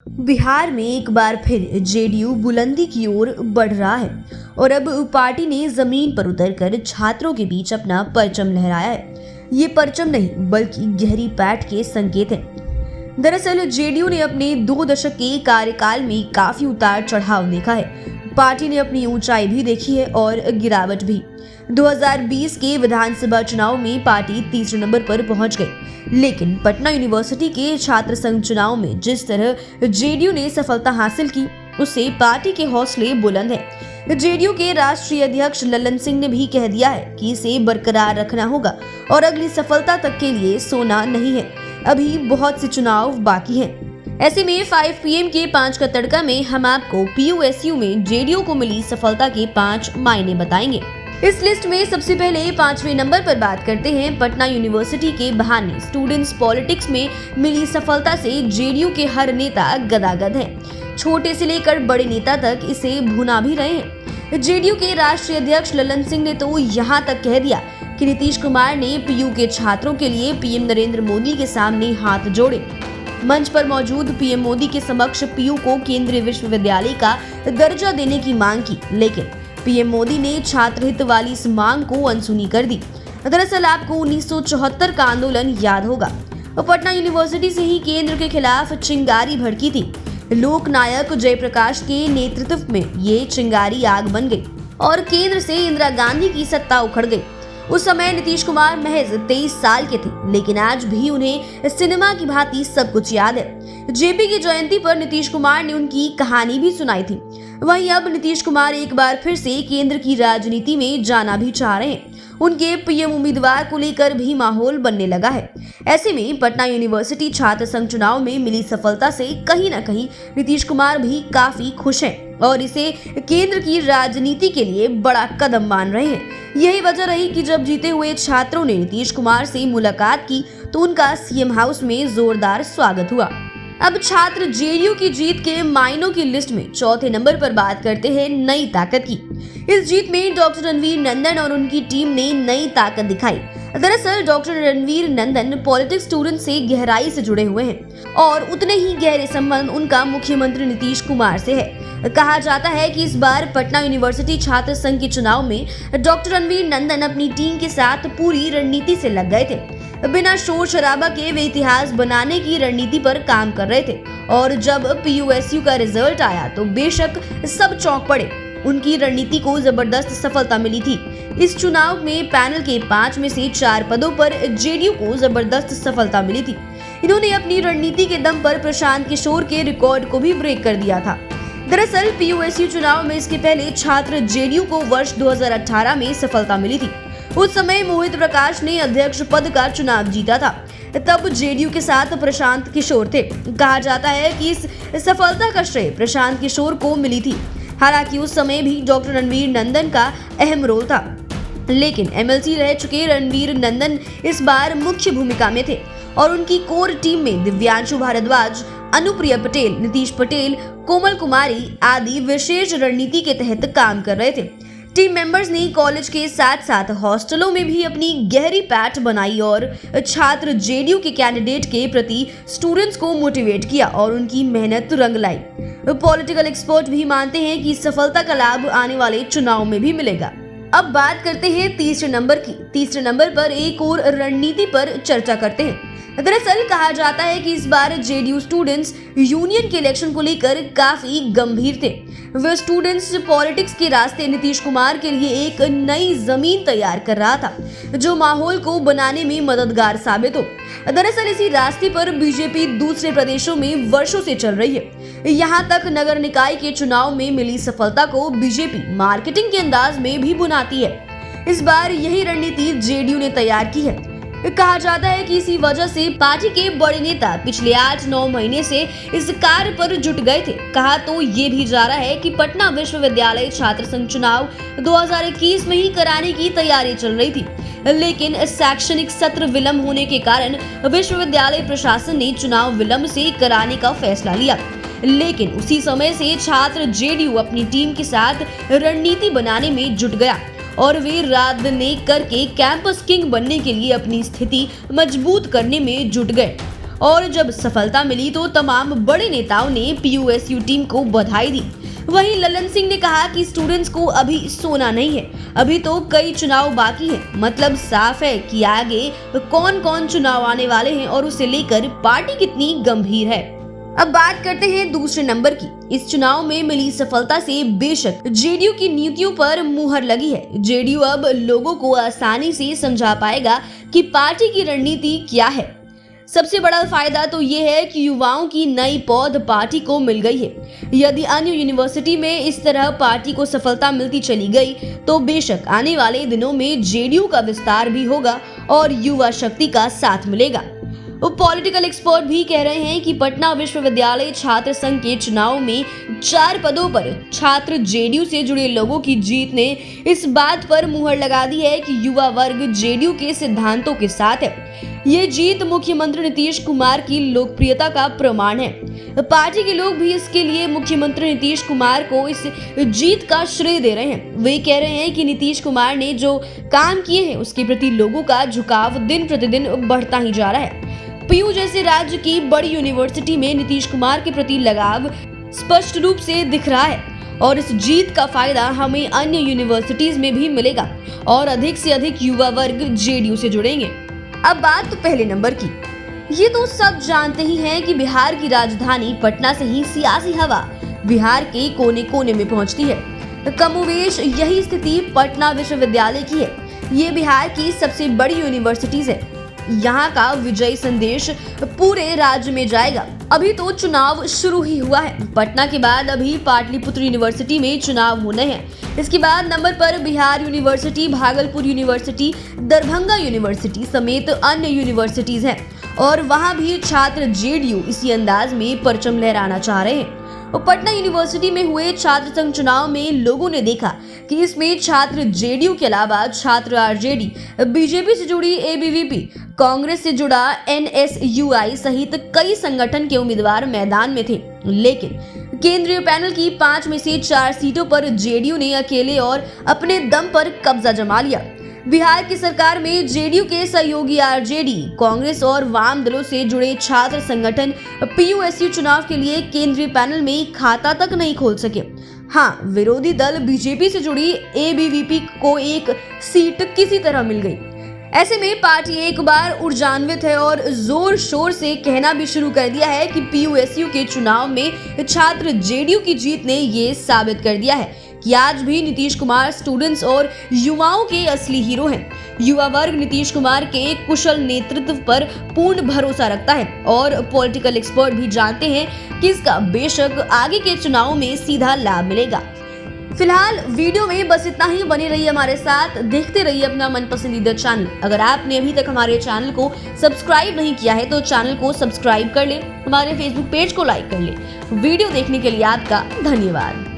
बिहार में एक बार फिर जेडीयू बुलंदी की ओर बढ़ रहा है और अब पार्टी ने जमीन पर उतरकर छात्रों के बीच अपना परचम लहराया है। ये परचम नहीं बल्कि गहरी पैठ के संकेत हैं। दरअसल जेडीयू ने अपने 2 दशक के कार्यकाल में काफी उतार चढ़ाव देखा है। पार्टी ने अपनी ऊंचाई भी देखी है और गिरावट भी। 2020 के विधानसभा चुनाव में पार्टी तीसरे नंबर पर पहुंच गई, लेकिन पटना यूनिवर्सिटी के छात्र संघ चुनाव में जिस तरह जेडीयू ने सफलता हासिल की, उससे पार्टी के हौसले बुलंद हैं। जेडीयू के राष्ट्रीय अध्यक्ष लल्लन सिंह ने भी कह दिया है कि इसे बरकरार रखना होगा और अगली सफलता तक के लिए सोना नहीं है। अभी बहुत से चुनाव बाकी हैं। ऐसे में 5 PM के 5 का तड़का में हम आपको PUSU में जेडीयू को मिली सफलता के 5 मायने बताएंगे। इस लिस्ट में सबसे पहले 5वें नंबर पर बात करते हैं पटना यूनिवर्सिटी के बहाने स्टूडेंट्स पॉलिटिक्स में मिली सफलता से जेडीयू के हर नेता गदागद हैं। छोटे से लेकर बड़े नेता तक इसे भुना भी रहे हैं। जेडीयू के राष्ट्रीय अध्यक्ष लल्लन सिंह ने तो यहाँ तक कह दिया कि नीतीश कुमार ने पीयू के छात्रों के लिए पीएम नरेंद्र मोदी के सामने हाथ जोड़े। मंच पर मौजूद पीएम मोदी के समक्ष पीयू को केंद्रीय विश्वविद्यालय का दर्जा देने की मांग की, लेकिन पीएम मोदी ने छात्र हित वाली इस मांग को अनसुनी कर दी। दरअसल आपको 1974 का आंदोलन याद होगा। पटना यूनिवर्सिटी से ही केंद्र के खिलाफ चिंगारी भड़की थी। लोकनायक जयप्रकाश के नेतृत्व में ये चिंगारी आग बन गई और केंद्र से इंदिरा गांधी की सत्ता उखड़ गई। उस समय नीतीश कुमार महज 23 साल के थे, लेकिन आज भी उन्हें सिनेमा की भांति सब कुछ याद है। जेपी की जयंती पर नीतीश कुमार ने उनकी कहानी भी सुनाई थी। वहीं अब नीतीश कुमार एक बार फिर से केंद्र की राजनीति में जाना भी चाह रहे हैं। उनके पीएम उम्मीदवार को लेकर भी माहौल बनने लगा है। ऐसे में पटना यूनिवर्सिटी छात्र संघ चुनाव में मिली सफलता से कहीं न कहीं नीतीश कुमार भी काफी खुश हैं और इसे केंद्र की राजनीति के लिए बड़ा कदम मान रहे हैं। यही वजह रही कि जब जीते हुए छात्रों ने नीतीश कुमार से मुलाकात की तो उनका सीएम हाउस में जोरदार स्वागत हुआ। अब छात्र जेडीयू की जीत के मायनों की लिस्ट में चौथे नंबर पर बात करते हैं नई ताकत की। इस जीत में डॉक्टर रणवीर नंदन और उनकी टीम ने नई ताकत दिखाई। दरअसल डॉक्टर रणवीर नंदन पॉलिटिक्स स्टूडेंट से गहराई से जुड़े हुए हैं और उतने ही गहरे संबंध उनका मुख्यमंत्री नीतीश कुमार से है। कहा जाता है कि इस बार पटना यूनिवर्सिटी छात्र संघ के चुनाव में डॉक्टर रणवीर नंदन अपनी टीम के साथ पूरी रणनीति से लग गए थे। बिना शोर शराबा के वे इतिहास बनाने की रणनीति पर काम कर रहे थे और जब PUSU का रिजल्ट आया तो बेशक सब चौंक पड़े। उनकी रणनीति को जबरदस्त सफलता मिली थी। इस चुनाव में पैनल के 5 में से 4 पदों पर जेडीयू को जबरदस्त सफलता मिली थी। इन्होंने अपनी रणनीति के दम पर प्रशांत किशोर के रिकॉर्ड को भी ब्रेक कर दिया था। दरअसल PUSU चुनाव में इसके पहले छात्र जेडीयू को वर्ष 2018 में सफलता मिली थी। उस समय मोहित प्रकाश ने अध्यक्ष पद का चुनाव जीता था। तब जेडीयू के साथ प्रशांत किशोर थे। कहा जाता है कि इस सफलता का श्रेय प्रशांत किशोर को मिली थी। हालांकि उस समय भी डॉक्टर रणवीर नंदन का अहम रोल था, लेकिन MLC रह चुके रणवीर नंदन इस बार मुख्य भूमिका में थे और उनकी कोर टीम में दिव्यांशु भारद्वाज, अनुप्रिया पटेल, नीतीश पटेल, कोमल कुमारी आदि विशेष रणनीति के तहत काम कर रहे थे। टीम मेंबर्स ने कॉलेज के साथ साथ हॉस्टलों में भी अपनी गहरी पैठ बनाई और छात्र जेडीयू के कैंडिडेट के प्रति स्टूडेंट्स को मोटिवेट किया और उनकी मेहनत रंग लाई। पॉलिटिकल एक्सपर्ट भी मानते हैं कि सफलता का लाभ आने वाले चुनाव में भी मिलेगा। अब बात करते हैं तीसरे नंबर की। तीसरे नंबर पर एक और रणनीति पर चर्चा करते हैं। दरअसल कहा जाता है कि इस बार जेडीयू स्टूडेंट्स यूनियन के इलेक्शन को लेकर काफी गंभीर थे। वे स्टूडेंट्स पॉलिटिक्स के रास्ते नीतीश कुमार के लिए एक नई जमीन तैयार कर रहा था, जो माहौल को बनाने में मददगार साबित हो। दरअसल इसी रास्ते पर बीजेपी दूसरे प्रदेशों में वर्षों से चल रही है। यहाँ तक नगर निकाय के चुनाव में मिली सफलता को बीजेपी मार्केटिंग के अंदाज में भी बुनाती है। इस बार यही रणनीति जेडीयू ने तैयार की है। कहा जाता है कि इसी वजह से पार्टी के बड़े नेता पिछले 8-9 महीने से इस कार्य पर जुट गए थे। कहा तो ये भी जा रहा है कि पटना विश्वविद्यालय छात्र संघ चुनाव 2021 में ही कराने की तैयारी चल रही थी, लेकिन शैक्षणिक सत्र विलंब होने के कारण विश्वविद्यालय प्रशासन ने चुनाव विलंब से कराने का फैसला लिया। लेकिन उसी समय से छात्र जेडीयू अपनी टीम के साथ रणनीति बनाने में जुट गया और वे रात दिन करके कैंपस किंग बनने के लिए अपनी स्थिति मजबूत करने में जुट गए। और जब सफलता मिली तो तमाम बड़े नेताओं ने पीयूएसयू टीम को बधाई दी। वहीं ललन सिंह ने कहा कि स्टूडेंट्स को अभी सोना नहीं है, अभी तो कई चुनाव बाकी हैं। मतलब साफ है कि आगे कौन कौन चुनाव आने वाले हैं और उसे लेकर पार्टी कितनी गंभीर है। अब बात करते हैं दूसरे नंबर की। इस चुनाव में मिली सफलता से बेशक जेडीयू की नीतियों पर मुहर लगी है। जेडीयू अब लोगों को आसानी से समझा पाएगा कि पार्टी की रणनीति क्या है। सबसे बड़ा फायदा तो ये है कि युवाओं की नई पौध पार्टी को मिल गई है। यदि अन्य यूनिवर्सिटी में इस तरह पार्टी को सफलता मिलती चली गई तो बेशक आने वाले दिनों में जेडीयू का विस्तार भी होगा और युवा शक्ति का साथ मिलेगा। पॉलिटिकल एक्सपर्ट भी कह रहे हैं कि पटना विश्वविद्यालय छात्र संघ के चुनाव में 4 पदों पर छात्र जेडीयू से जुड़े लोगों की जीत ने इस बात पर मुहर लगा दी है कि युवा वर्ग जेडीयू के सिद्धांतों के साथ है। ये जीत मुख्यमंत्री नीतीश कुमार की लोकप्रियता का प्रमाण है। पार्टी के लोग भी इसके लिए मुख्यमंत्री नीतीश कुमार को इस जीत का श्रेय दे रहे हैं। वे कह रहे हैं कि नीतीश कुमार ने जो काम किए हैं उसके प्रति लोगों का झुकाव दिन प्रतिदिन बढ़ता ही जा रहा है। पीयू जैसे राज्य की बड़ी यूनिवर्सिटी में नीतीश कुमार के प्रति लगाव स्पष्ट रूप से दिख रहा है और इस जीत का फायदा हमें अन्य यूनिवर्सिटीज में भी मिलेगा और अधिक से अधिक युवा वर्ग जेडीयू से जुड़ेंगे। अब बात तो पहले नंबर की। ये तो सब जानते ही हैं कि बिहार की राजधानी पटना से ही सियासी हवा बिहार के कोने कोने में पहुंचती है। कमोवेश यही स्थिति पटना विश्वविद्यालय की है। ये बिहार की सबसे बड़ी यूनिवर्सिटीज है। यहाँ का विजय संदेश पूरे राज्य में जाएगा। अभी तो चुनाव शुरू ही हुआ है। पटना के बाद अभी पाटलिपुत्र यूनिवर्सिटी में चुनाव होने हैं। इसके बाद नंबर पर Bihar university, Bhagalpur university, Darbhanga university समेत अन्य यूनिवर्सिटीज हैं और वहाँ भी छात्र जेडीयू इसी अंदाज में परचम लहराना चाह रहे हैं। पटना यूनिवर्सिटी में हुए छात्र संघ चुनाव में लोगों ने देखा कि इसमें छात्र जेडीयू के अलावा छात्र आरजेडी, बीजेपी से जुड़ी एबीवीपी, कांग्रेस से जुड़ा एनएसयूआई सहित कई संगठन के उम्मीदवार मैदान में थे। लेकिन केंद्रीय पैनल की 5 में से 4 सीटों पर जेडीयू ने अकेले और अपने दम पर कब्जा जमा लिया। बिहार की सरकार में जेडीयू के सहयोगी आरजेडी, कांग्रेस और वाम दलों से जुड़े छात्र संगठन पीयूएसयू चुनाव के लिए केंद्रीय पैनल में खाता तक नहीं खोल सके। हाँ, विरोधी दल बीजेपी से जुड़ी एबीवीपी को एक सीट किसी तरह मिल गई। ऐसे में पार्टी एक बार ऊर्जान्वित है और जोर शोर से कहना भी शुरू कर दिया है कि पीयूएसयू के चुनाव में छात्र जेडीयू की जीत ने ये साबित कर दिया है कि आज भी नीतीश कुमार स्टूडेंट्स और युवाओं के असली हीरो हैं। युवा वर्ग नीतीश कुमार के कुशल नेतृत्व पर पूर्ण भरोसा रखता है और पॉलिटिकल एक्सपर्ट भी जानते हैं कि इसका बेशक आगे के चुनाव में सीधा लाभ मिलेगा। फिलहाल वीडियो में बस इतना ही। बने रहिए हमारे साथ, देखते रहिए अपना मन पसंदीदा चैनल। अगर आपने अभी तक हमारे चैनल को सब्सक्राइब नहीं किया है तो चैनल को सब्सक्राइब कर ले, हमारे फेसबुक पेज को लाइक कर ले। वीडियो देखने के लिए आपका धन्यवाद।